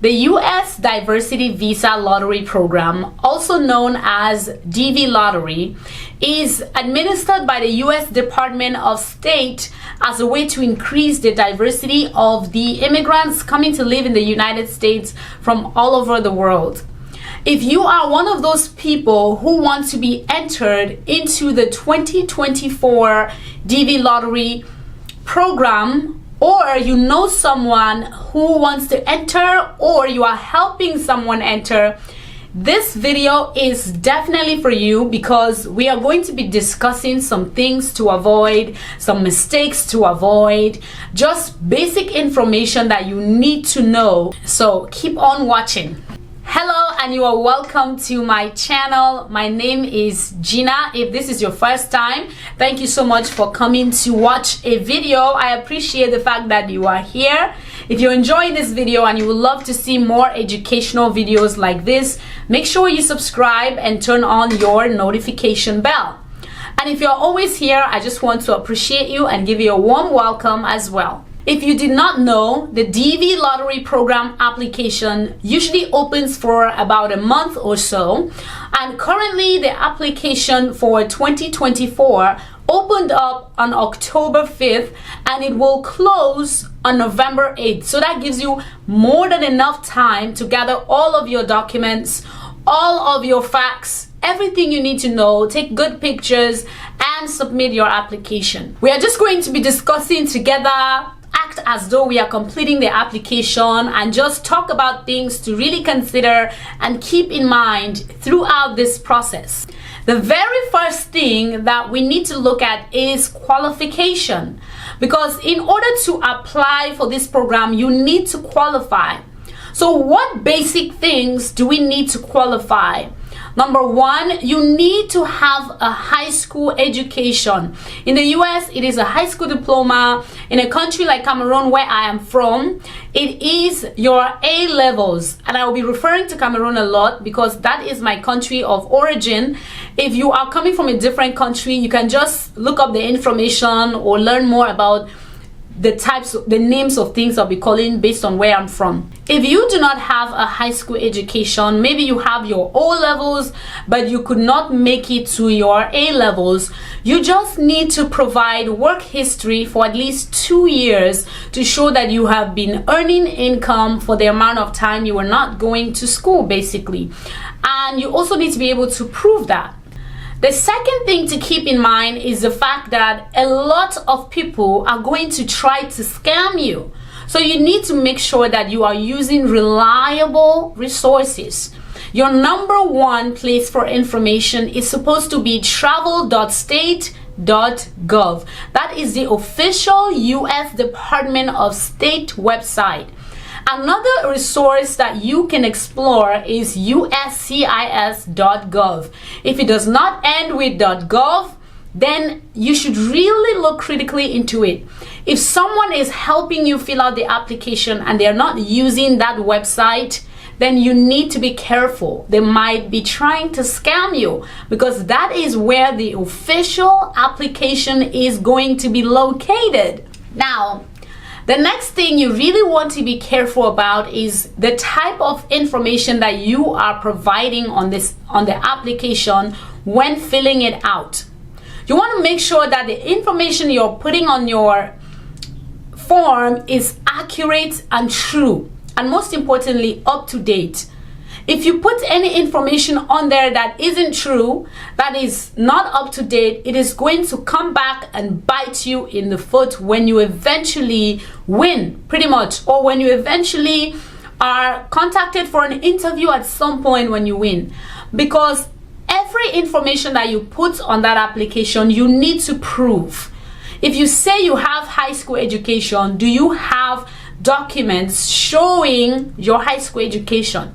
The U.S. Diversity Visa Lottery Program, also known as DV Lottery, is administered by the U.S. Department of State as a way to increase the diversity of the immigrants coming to live in the United States from all over the world. If you are one of those people who want to be entered into the 2024 DV Lottery program, or you know someone who wants to enter, or you are helping someone enter, this video is definitely for you, because we are going to be discussing some things to avoid, some mistakes to avoid, just basic information that you need to know. So keep on watching. Hello, and you are welcome to my channel. My name is Gina. If this is your first time, thank you so much for coming to watch a video. I appreciate the fact that you are here. If you're enjoying this video and you would love to see more educational videos like this, make sure you subscribe and turn on your notification bell. And if you're always here, I just want to appreciate you and give you a warm welcome as well. If you did not know, the DV Lottery Program application usually opens for about a month or so, and currently the application for 2024 opened up on October 5th and it will close on November 8th. So that gives you more than enough time to gather all of your documents, all of your facts, everything you need to know, take good pictures, and submit your application. We are just going to be discussing together, act as though we are completing the application, and just talk about things to really consider and keep in mind throughout this process. The very first thing that we need to look at is qualification, because in order to apply for this program, you need to qualify. So what basic things do we need to qualify? Number one, you need to have a high school education. In the US, it is a high school diploma. In a country like Cameroon, where I am from, it is your A levels. And I will be referring to Cameroon a lot because that is my country of origin. If you are coming from a different country, you can just look up the information or learn more about the names of things I'll be calling based on where I'm from. If you do not have a high school education, maybe you have your O levels, but you could not make it to your A levels, you just need to provide work history for at least 2 years to show that you have been earning income for the amount of time you were not going to school, basically. And you also need to be able to prove that. The second thing to keep in mind is the fact that a lot of people are going to try to scam you. So you need to make sure that you are using reliable resources. Your number one place for information is supposed to be travel.state.gov. That is the official US Department of State website. Another resource that you can explore is USCIS.gov. If it does not end with .gov, then you should really look critically into it. If someone is helping you fill out the application and they're not using that website, then you need to be careful. They might be trying to scam you, because that is where the official application is going to be located. Now, the next thing you really want to be careful about is the type of information that you are providing on the application when filling it out. You want to make sure that the information you're putting on your form is accurate and true, and most importantly, up to date. If you put any information on there that isn't true, that is not up to date, it is going to come back and bite you in the foot when you eventually win, pretty much, or when you eventually are contacted for an interview at some point when you win. Because every information that you put on that application, you need to prove. If you say you have high school education, do you have documents showing your high school education?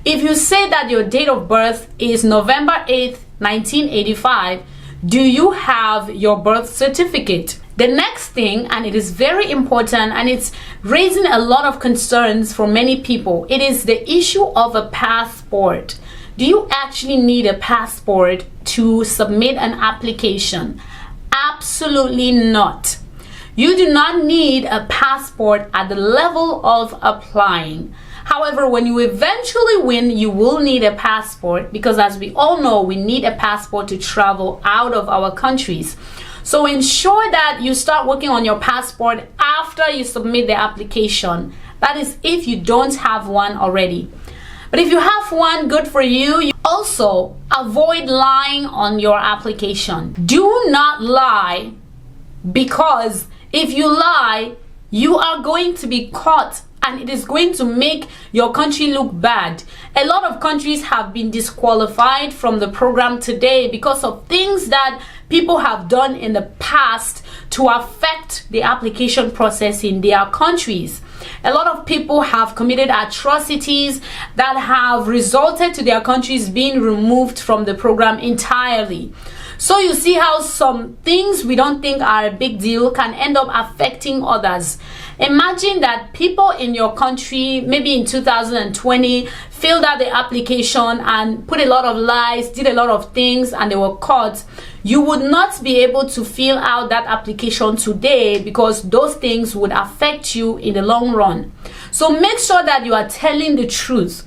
If you say that your date of birth is November 8th, 1985, do you have your birth certificate? The next thing, and it is very important, and it's raising a lot of concerns for many people, it is the issue of a passport. Do you actually need a passport to submit an application? Absolutely not. You do not need a passport at the level of applying. However, when you eventually win, you will need a passport, because as we all know, we need a passport to travel out of our countries. So ensure that you start working on your passport after you submit the application. That is if you don't have one already. But if you have one, good for you. Also, avoid lying on your application. Do not lie, because if you lie, you are going to be caught and it is going to make your country look bad. A lot of countries have been disqualified from the program today because of things that people have done in the past to affect the application process in their countries. A lot of people have committed atrocities that have resulted to their countries being removed from the program entirely. So you see how some things we don't think are a big deal can end up affecting others. Imagine that people in your country, maybe in 2020, filled out the application and put a lot of lies, did a lot of things, and they were caught. You would not be able to fill out that application today, because those things would affect you in the long run. So make sure that you are telling the truth.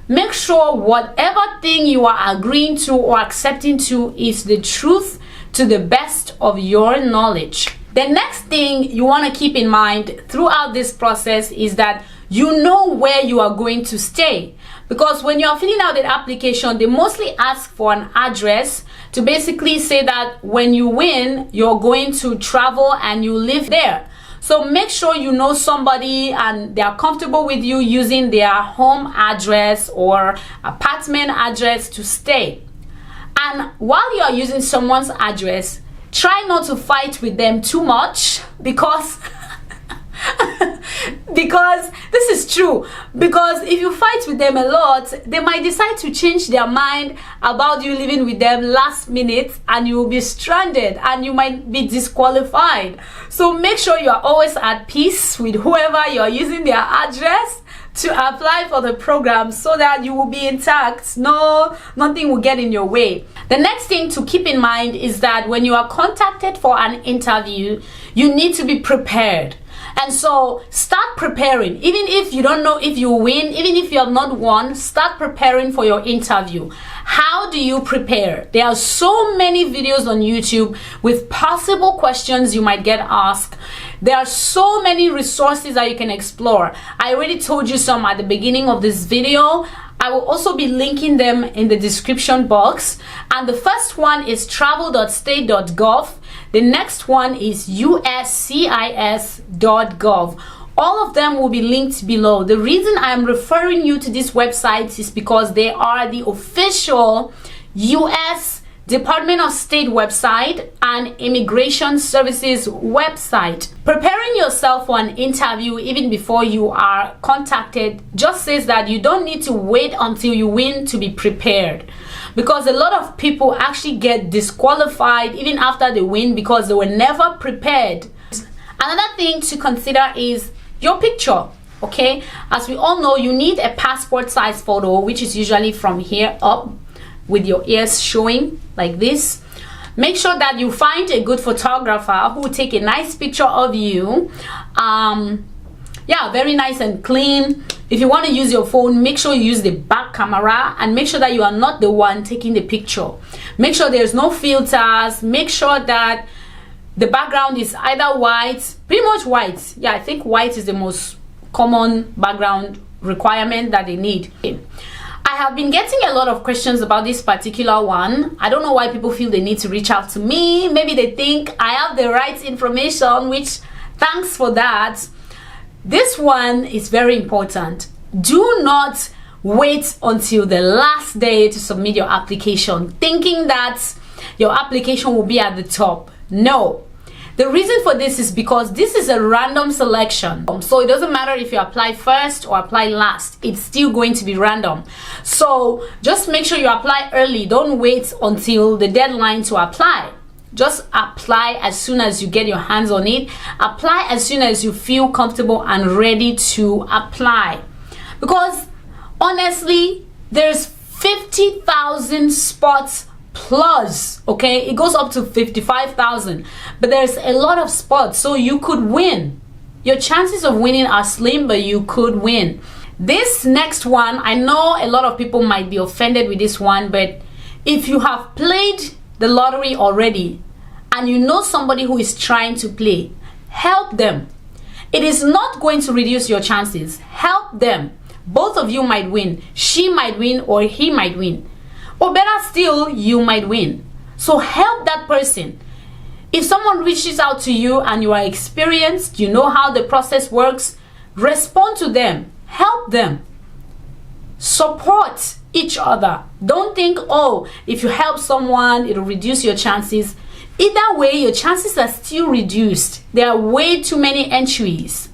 Make sure whatever thing you are agreeing to or accepting to is the truth to the best of your knowledge. The next thing you want to keep in mind throughout this process is that you know where you are going to stay. Because when you are filling out the application, they mostly ask for an address to basically say that when you win, you're going to travel and you live there. So make sure you know somebody and they are comfortable with you using their home address or apartment address to stay. And while you are using someone's address, try not to fight with them too much, because because this is true. Because if you fight with them a lot, they might decide to change their mind about you living with them last minute, and you will be stranded and you might be disqualified. So make sure you are always at peace with whoever you are using their address to apply for the program, so that you will be intact. Nothing will get in your way. The next thing to keep in mind is that when you are contacted for an interview, you need to be prepared. And so start preparing. Even if you don't know if you win, even if you have not won, start preparing for your interview. How do you prepare? There are so many videos on YouTube with possible questions you might get asked. There are so many resources that you can explore. I already told you some at the beginning of this video. I will also be linking them in the description box. And the first one is travel.state.gov. The next one is USCIS.gov. All of them will be linked below. The reason I am referring you to these websites is because they are the official US Department of State website and Immigration Services website. Preparing yourself for an interview even before you are contacted just says that you don't need to wait until you win to be prepared. Because a lot of people actually get disqualified even after they win because they were never prepared. Another thing to consider is your picture. Okay, as we all know, you need a passport size photo, which is usually from here up with your ears showing like this. Make sure that you find a good photographer who will take a nice picture of you. Yeah, very nice and clean. If you want to use your phone, make sure you use the back camera and make sure that you are not the one taking the picture. Make sure there's no filters. Make sure that the background is either white, pretty much white. Yeah, I think white is the most common background requirement that they need. I have been getting a lot of questions about this particular one. I don't know why people feel they need to reach out to me. Maybe they think I have the right information, which thanks for that. This one is very important. Do not wait until the last day to submit your application, thinking that your application will be at the top. No. The reason for this is because this is a random selection. So it doesn't matter if you apply first or apply last. It's still going to be random. So just make sure you apply early. Don't wait until the deadline to apply. Just apply as soon as you get your hands on it. Apply as soon as you feel comfortable and ready to apply. Because honestly, there's 50,000 spots plus, okay? It goes up to 55,000, but there's a lot of spots, so you could win. Your chances of winning are slim, but you could win. This next one, I know a lot of people might be offended with this one, but if you have played the lottery already and you know somebody who is trying to play, help them. It is not going to reduce your chances. Help them. Both of you might win. She might win or he might win. Or better still, you might win. So help that person. If someone reaches out to you and you are experienced, you know how the process works, respond to them. Help them. Support each other. Don't think, oh, if you help someone, it'll reduce your chances. Either way, your chances are still reduced. There are way too many entries.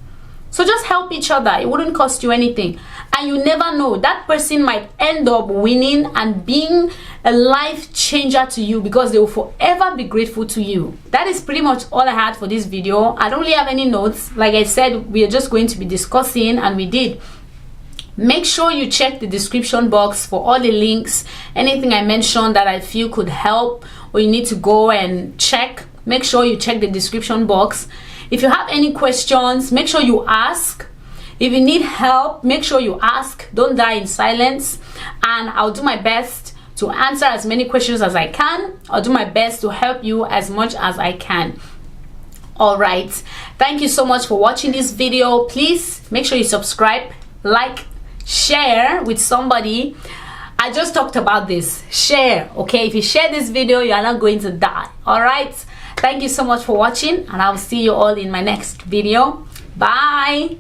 So just help each other. It wouldn't cost you anything. And you never know, that person might end up winning and being a life changer to you, because they will forever be grateful to you. That is pretty much all I had for this video. I don't really have any notes. Like I said, we are just going to be discussing, and we did. Make sure you check the description box for all the links, anything I mentioned that I feel could help, or you need to go and check. Make sure you check the description box. If you have any questions, make sure you ask. If you need help, make sure you ask. Don't die in silence. And I'll do my best to answer as many questions as I can. I'll do my best to help you as much as I can. All right. Thank you so much for watching this video. Please make sure you subscribe, like, share with somebody. I just talked about this. Share, okay? If you share this video, you are not going to die. All right. Thank you so much for watching, and I'll see you all in my next video. Bye.